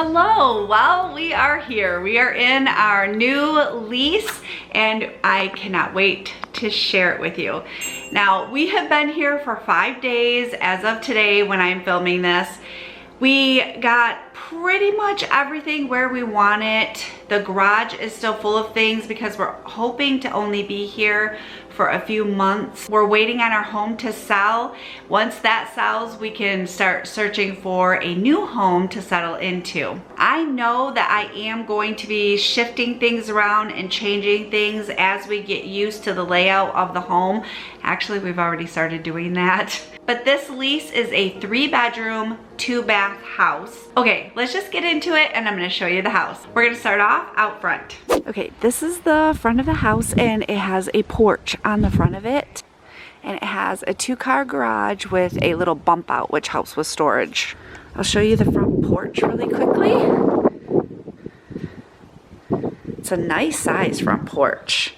Hello, well, we are here. We are in our new lease and I cannot wait to share it with you. Now, we have been here for 5 days as of today when I'm filming this. We got pretty much everything where we want it. The garage is still full of things because we're hoping to only be here for a few months. We're waiting on our home to sell. Once that sells, we can start searching for a new home to settle into. I know that I am going to be shifting things around and changing things as we get used to the layout of the home. Actually, we've already started doing that. But this lease is a 3-bedroom, 2-bath house. Okay, let's just get into it and I'm gonna show you the house. We're gonna start off out front. Okay, this is the front of the house and it has a porch on the front of it. And it has a 2-car garage with a little bump out which helps with storage. I'll show you the front porch really quickly. It's a nice size front porch.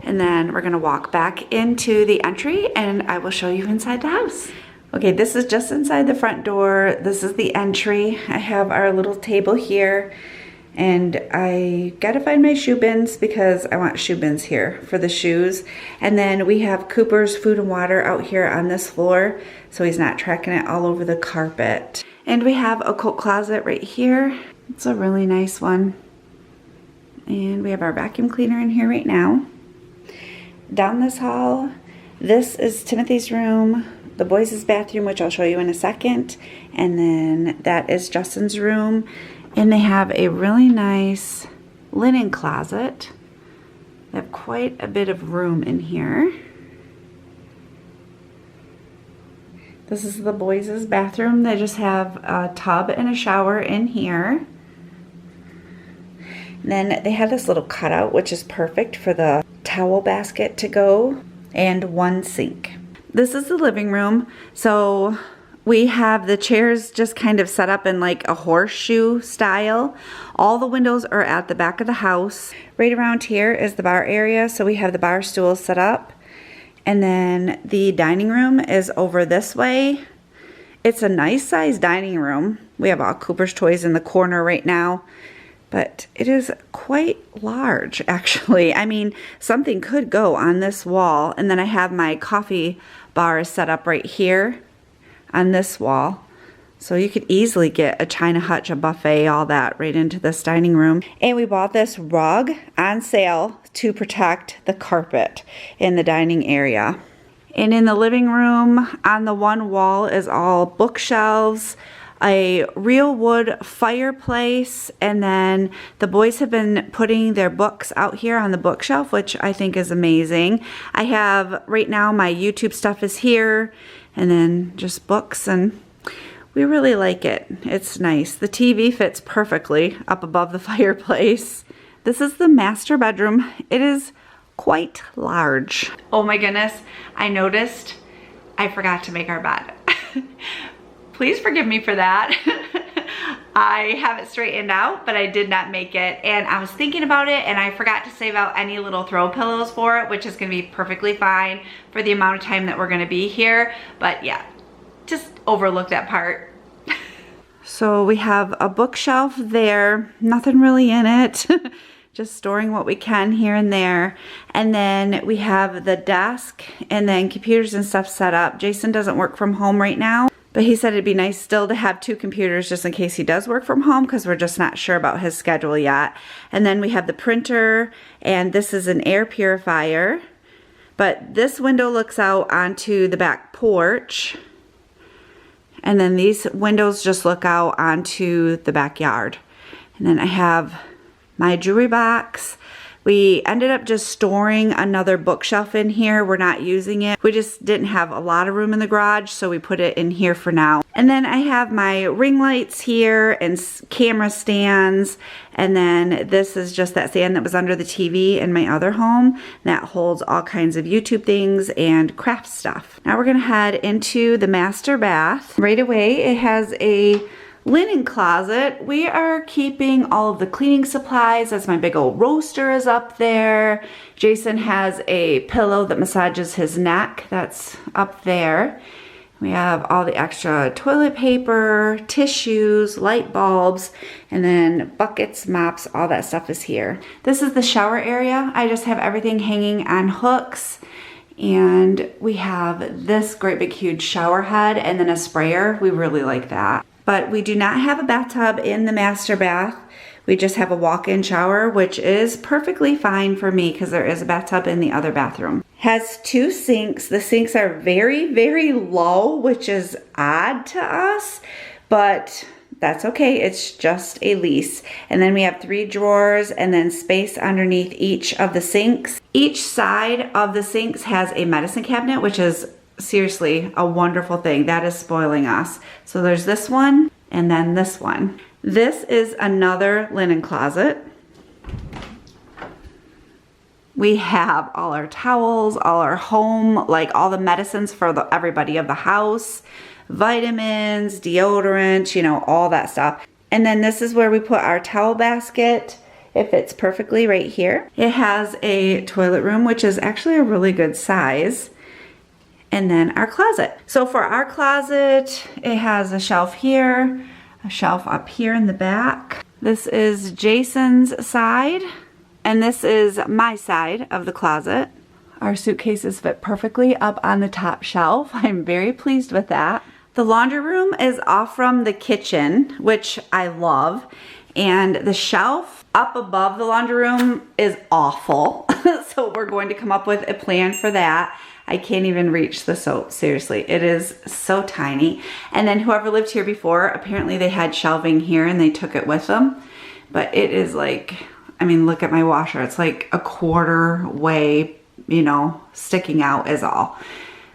And then we're gonna walk back into the entry and I will show you inside the house. Okay, this is just inside the front door. This is the entry. I have our little table here and I gotta find my shoe bins because I want shoe bins here for the shoes. And then we have Cooper's food and water out here on this floor so he's not tracking it all over the carpet. And we have a coat closet right here. It's a really nice one. And we have our vacuum cleaner in here right now. Down this hall, this is Timothy's room, the boys' bathroom, which I'll show you in a second, and then that is Justin's room, and they have a really nice linen closet. They have quite a bit of room in here. This is the boys' bathroom. They just have a tub and a shower in here. And then they have this little cutout, which is perfect for the towel basket to go, and one sink. This is the living room. So we have the chairs just kind of set up in like a horseshoe style. All the windows are at the back of the house. Right around here is the bar area. So we have the bar stools set up. And then the dining room is over this way. It's a nice size dining room. We have all Cooper's toys in the corner right now. But it is quite large, actually. I mean, something could go on this wall. And then I have my coffee bar set up right here on this wall. So you could easily get a china hutch, a buffet, all that right into this dining room. And we bought this rug on sale to protect the carpet in the dining area. And in the living room, on the one wall is all bookshelves, a real wood fireplace, and then the boys have been putting their books out here on the bookshelf, which I think is amazing. I have right now my YouTube stuff is here, and then just books, and we really like it. It's nice. The TV fits perfectly up above the fireplace. This is the master bedroom. It is quite large. Oh my goodness, I noticed I forgot to make our bed. Please forgive me for that. I have it straightened out, but I did not make it. And I was thinking about it and I forgot to save out any little throw pillows for it, which is gonna be perfectly fine for the amount of time that we're gonna be here. But yeah, just overlooked that part. So we have a bookshelf there, nothing really in it. Just storing what we can here and there. And then we have the desk and then computers and stuff set up. Jason doesn't work from home right now, but he said it'd be nice still to have 2 computers just in case he does work from home because we're just not sure about his schedule yet. And then we have the printer, and this is an air purifier. But this window looks out onto the back porch. And then these windows just look out onto the backyard. And then I have my jewelry box. We ended up just storing another bookshelf in here. We're not using it. We just didn't have a lot of room in the garage, so we put it in here for now. And then I have my ring lights here and camera stands. And then this is just that stand that was under the TV in my other home that holds all kinds of YouTube things and craft stuff. Now we're gonna head into the master bath. Right away, it has a linen closet. We are keeping all of the cleaning supplies as my big old roaster is up there. Jason has a pillow that massages his neck that's up there. We have all the extra toilet paper, tissues, light bulbs, and then buckets, mops, all that stuff is here. This is the shower area. I just have everything hanging on hooks. And we have this great big huge shower head and then a sprayer. We really like that. But we do not have a bathtub in the master bath. We just have a walk-in shower, which is perfectly fine for me because there is a bathtub in the other bathroom. Has 2 sinks. The sinks are very, very low, which is odd to us, but that's okay. It's just a lease. And then we have 3 drawers and then space underneath each of the sinks. Each side of the sinks has a medicine cabinet, which is seriously a wonderful thing. That is spoiling us. So there's this one and then this one. This is another linen closet. We have all our towels, all our home, like all the medicines for everybody of the house, vitamins, deodorant, you know, all that stuff. And then this is where we put our towel basket. It fits perfectly right here. It has a toilet room, which is actually a really good size. And then our closet. So for our closet, it has a shelf here, a shelf up here in the back. This is Jason's side, and this is my side of the closet. Our suitcases fit perfectly up on the top shelf. I'm very pleased with that. The laundry room is off from the kitchen, which I love, and the shelf up above the laundry room is awful. So we're going to come up with a plan for that. I can't even reach the soap, seriously. It is so tiny. And then whoever lived here before, apparently they had shelving here and they took it with them. But it is like, I mean, look at my washer. It's like a quarter way, you know, sticking out is all.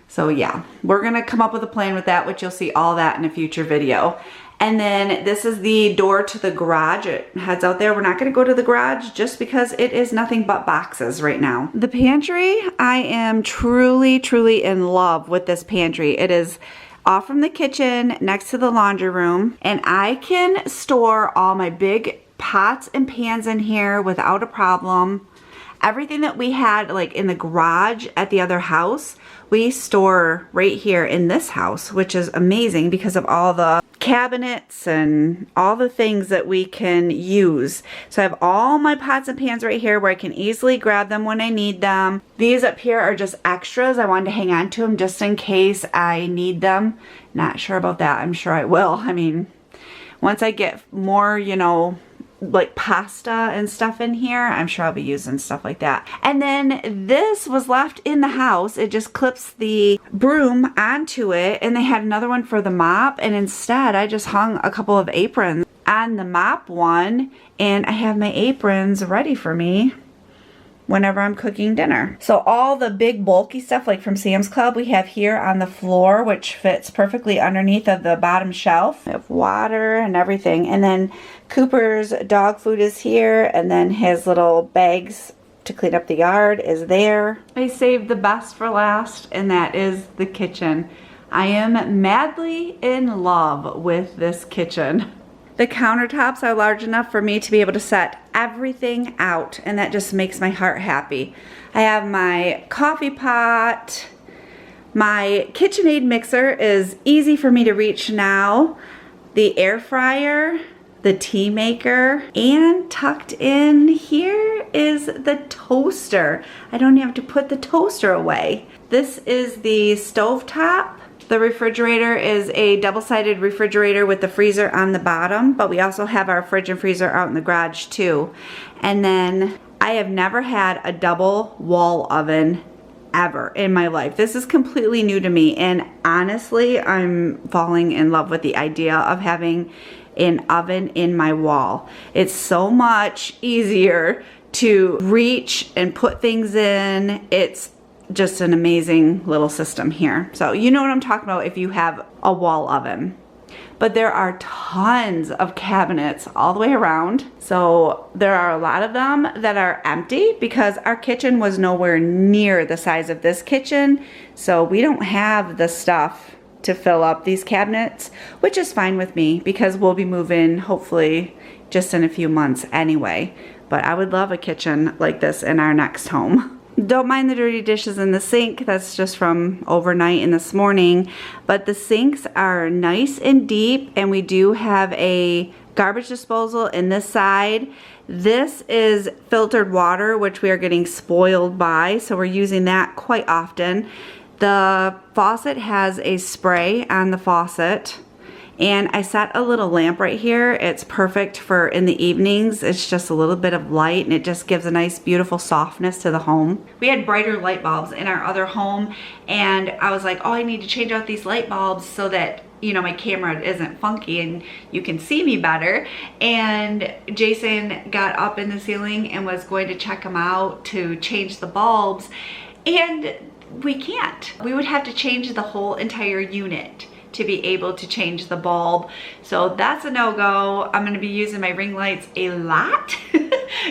So yeah, we're gonna come up with a plan with that, which you'll see all that in a future video. And then this is the door to the garage. It heads out there. We're not gonna go to the garage just because it is nothing but boxes right now. The pantry, I am truly, truly in love with this pantry. It is off from the kitchen next to the laundry room, and I can store all my big pots and pans in here without a problem. Everything that we had like in the garage at the other house, we store right here in this house, which is amazing because of all the cabinets and all the things that we can use. So I have all my pots and pans right here where I can easily grab them when I need them. These up here are just extras. I wanted to hang on to them just in case I need them. Not sure about that. I'm sure I will. I mean, once I get more, you know, like pasta and stuff in here, I'm sure I'll be using stuff like that. And then this was left in the house. It just clips the broom onto it, and they had another one for the mop, and instead I just hung a couple of aprons on the mop one, and I have my aprons ready for me whenever I'm cooking dinner. So all the big bulky stuff like from Sam's Club we have here on the floor, which fits perfectly underneath of the bottom shelf. We have water and everything. And then Cooper's dog food is here, and then his little bags to clean up the yard is there. I saved the best for last, and that is the kitchen. I am madly in love with this kitchen. The countertops are large enough for me to be able to set everything out, and that just makes my heart happy. I have my coffee pot. My KitchenAid mixer is easy for me to reach now. The air fryer, the tea maker, and tucked in here is the toaster. I don't have to put the toaster away. This is the stovetop. The refrigerator is a double-sided refrigerator with the freezer on the bottom, but we also have our fridge and freezer out in the garage too. And then I have never had a double wall oven ever in my life. This is completely new to me, and honestly, I'm falling in love with the idea of having an oven in my wall. It's so much easier to reach and put things in. It's just an amazing little system here. So you know what I'm talking about if you have a wall oven. But there are tons of cabinets all the way around. So there are a lot of them that are empty because our kitchen was nowhere near the size of this kitchen. So we don't have the stuff to fill up these cabinets, which is fine with me because we'll be moving hopefully just in a few months anyway. But I would love a kitchen like this in our next home. Don't mind the dirty dishes in the sink. That's just from overnight and this morning. But the sinks are nice and deep, and we do have a garbage disposal in this side. This is filtered water, which we are getting spoiled by, so we're using that quite often. The faucet has a spray on the faucet. And I set a little lamp right here. It's perfect for in the evenings. It's just a little bit of light, and it just gives a nice, beautiful softness to the home. We had brighter light bulbs in our other home, and I was like, oh, I need to change out these light bulbs so that, you know, my camera isn't funky and you can see me better. And Jason got up in the ceiling and was going to check them out to change the bulbs, and we can't. We would have to change the whole entire unit to be able to change the bulb. So that's a no-go. I'm gonna be using my ring lights a lot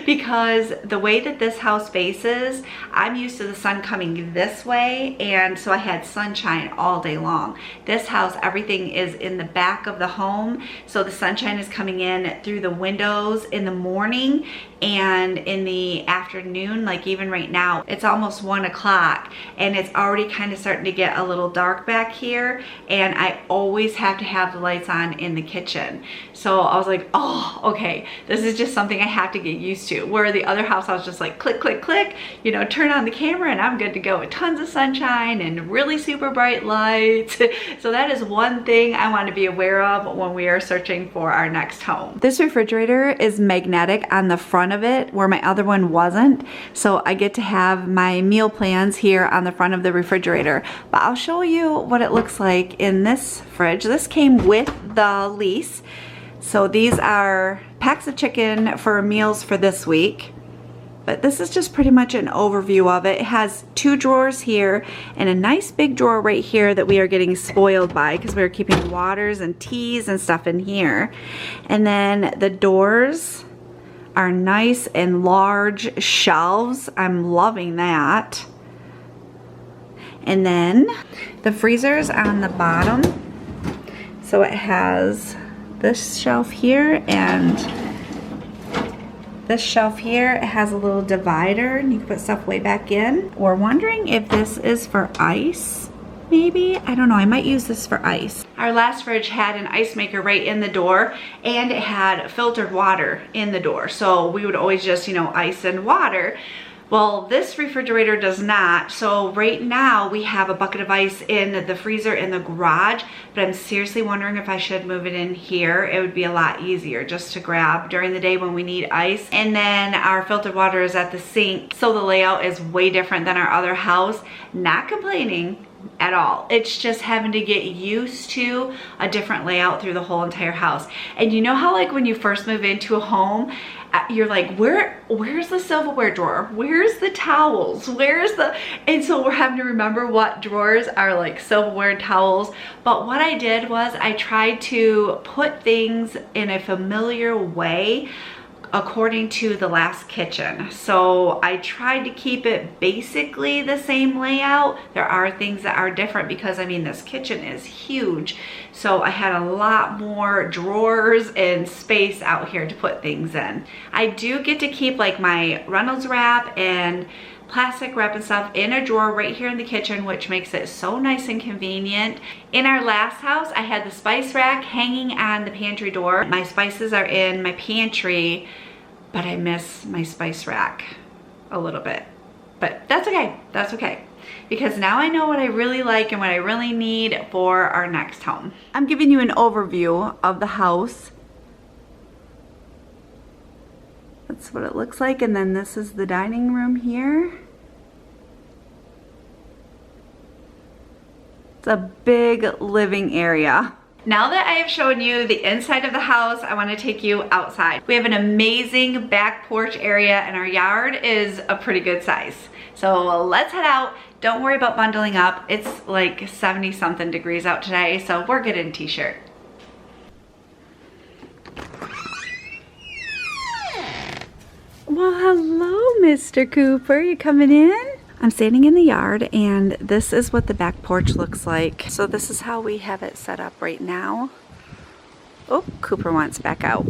because the way that this house faces, I'm used to the sun coming this way, and so I had sunshine all day long. This house, everything is in the back of the home, so the sunshine is coming in through the windows in the morning and in the afternoon. Like even right now, it's almost 1 o'clock and it's already kind of starting to get a little dark back here, and I always have to have the lights on in the kitchen. So I was like, oh, okay, this is just something I have to get used to. Where the other house, I was just like, click, click, click, you know, turn on the camera and I'm good to go with tons of sunshine and really super bright lights. So that is one thing I want to be aware of when we are searching for our next home. This refrigerator is magnetic on the front of it, where my other one wasn't. So I get to have my meal plans here on the front of the refrigerator. But I'll show you what it looks like in this fridge. This came with the lease. So these are packs of chicken for meals for this week. But this is just pretty much an overview of it. It has 2 drawers here and a nice big drawer right here that we are getting spoiled by because we are keeping waters and teas and stuff in here. And then the doors are nice and large shelves. I'm loving that. And then the freezer's on the bottom. So it has this shelf here and this shelf here. It has a little divider and you can put stuff way back in. We're wondering if this is for ice, maybe? I don't know, I might use this for ice. Our last fridge had an ice maker right in the door, and it had filtered water in the door. So we would always just, you know, ice and water. Well, this refrigerator does not. So right now we have a bucket of ice in the freezer in the garage, but I'm seriously wondering if I should move it in here. It would be a lot easier just to grab during the day when we need ice. And then our filtered water is at the sink. So the layout is way different than our other house. Not complaining at all. It's just having to get used to a different layout through the whole entire house. And you know how like when you first move into a home, you're like, where's the silverware drawer? Where's the towels? Where's the, and so we're having to remember what drawers are like silverware and towels. But what I did was I tried to put things in a familiar way according to the last kitchen. So I tried to keep it basically the same layout. There are things that are different because I mean this kitchen is huge. So I had a lot more drawers and space out here to put things in. I do get to keep like my Reynolds wrap and plastic wrap and stuff in a drawer right here in the kitchen, which makes it so nice and convenient. In our last house, I had the spice rack hanging on the pantry door. My spices are in my pantry, but I miss my spice rack a little bit. But that's okay, that's okay. Because now I know what I really like and what I really need for our next home. I'm giving you an overview of the house. That's what it looks like, and then this is the dining room here. It's a big living area. Now that I have shown you the inside of the house, I want to take you outside. We have an amazing back porch area and our yard is a pretty good size. So let's head out. Don't worry about bundling up. It's like 70 something degrees out today, so we're good in a t-shirt. Well, hello, Mr. Cooper. You coming in? I'm standing in the yard, and this is what the back porch looks like. So this is how we have it set up right now. Oh, Cooper wants back out.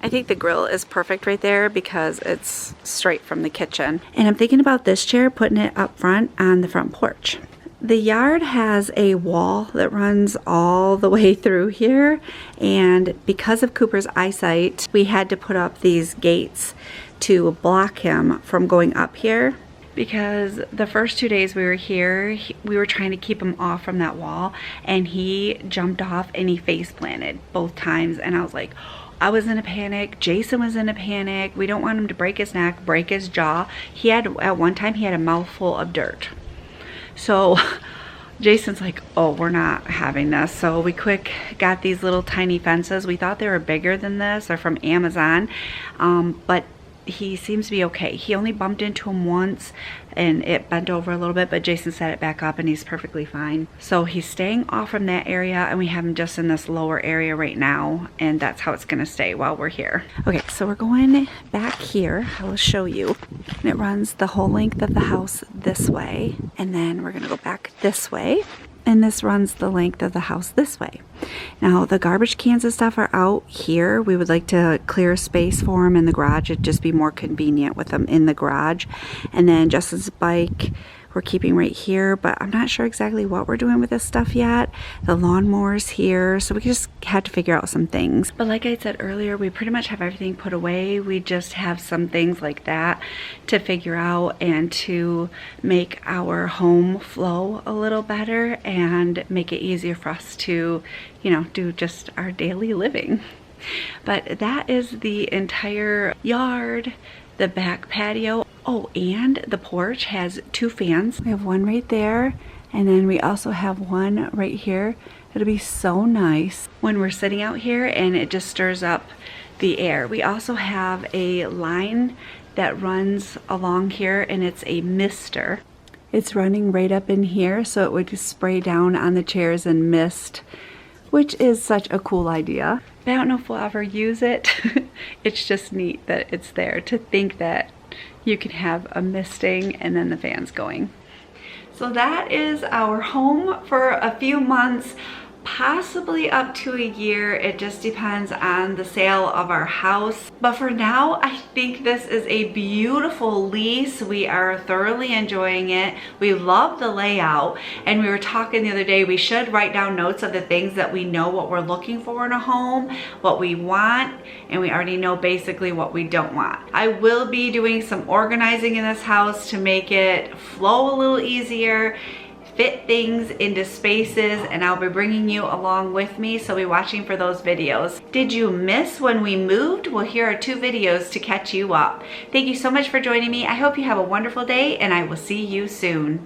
I think the grill is perfect right there because it's straight from the kitchen. And I'm thinking about this chair, putting it up front on the front porch. The yard has a wall that runs all the way through here, and because of Cooper's eyesight, we had to put up these gates to block him from going up here. Because the first 2 days we were here, we were trying to keep him off from that wall, and he jumped off and he face planted both times, and I was like, I was in a panic. Jason was in a panic. We don't want him to break his neck, break his jaw. He had, at one time, he had a mouthful of dirt. So Jason's like, oh, we're not having this. So we quick got these little tiny fences. We thought they were bigger than this. They're from Amazon, but he seems to be okay. He only bumped into him once and it bent over a little bit, but Jason set it back up and he's perfectly fine. So he's staying off from that area, and we have him just in this lower area right now, and that's how it's gonna stay while we're here. Okay, so we're going back here. I will show you. And it runs the whole length of the house this way, and then we're gonna go back this way, and this runs the length of the house this way. Now the garbage cans and stuff are out here. We would like to clear space for them in the garage. It'd just be more convenient with them in the garage. And then Justin's bike we're keeping right here, but I'm not sure exactly what we're doing with this stuff yet. The lawnmower's here, so we just had to figure out some things. But like I said earlier, we pretty much have everything put away. We just have some things like that to figure out and to make our home flow a little better and make it easier for us to, you know, do just our daily living. But that is the entire yard, the back patio. Oh, and the porch has 2 fans. We have one right there, and then we also have one right here. It'll be so nice when we're sitting out here and it just stirs up the air. We also have a line that runs along here, and it's a mister. It's running right up in here, so it would just spray down on the chairs and mist, which is such a cool idea. I don't know if we'll ever use it. It's just neat that it's there, to think that you can have a misting and then the fans going. So that is our home for a few months, possibly up to a year. It just depends on the sale of our house. But for now, I think this is a beautiful lease. We are thoroughly enjoying it. We love the layout. And we were talking the other day, we should write down notes of the things that we know what we're looking for in a home, what we want, and we already know basically what we don't want. I will be doing some organizing in this house to make it flow a little easier, fit things into spaces, and I'll be bringing you along with me, so be watching for those videos. Did you miss when we moved? Well, here are 2 videos to catch you up. Thank you so much for joining me. I hope you have a wonderful day, and I will see you soon.